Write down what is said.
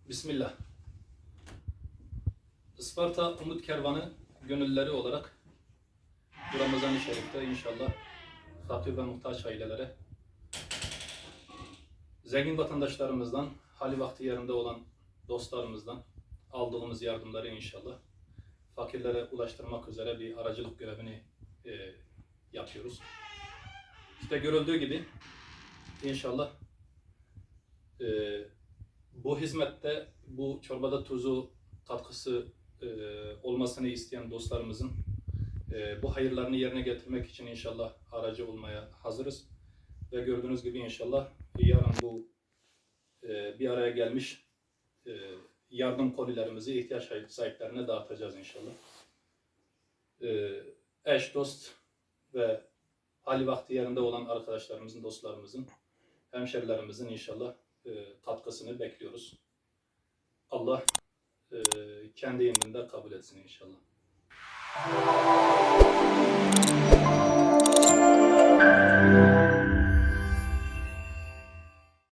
Bismillah. Isparta Umut Kervanı gönüllüleri olarak bu Ramazan-ı Şerif'te inşallah fakir ve muhtaç ailelere, zengin vatandaşlarımızdan, hali vakti yerinde olan dostlarımızdan aldığımız yardımları inşallah fakirlere ulaştırmak üzere bir aracılık görevini yapıyoruz. İşte görüldüğü gibi inşallah bu hizmette, bu çorbada tuzu katkısı olmasını isteyen dostlarımızın bu hayırlarını yerine getirmek için inşallah aracı olmaya hazırız. Ve gördüğünüz gibi inşallah yarın bu bir araya gelmiş yardım kolilerimizi ihtiyaç sahiplerine dağıtacağız inşallah. Eş, dost ve hali vakti yerinde olan arkadaşlarımızın, dostlarımızın, hemşerilerimizin inşallah katkısını bekliyoruz. Allah kendi indinde kabul etsin inşallah.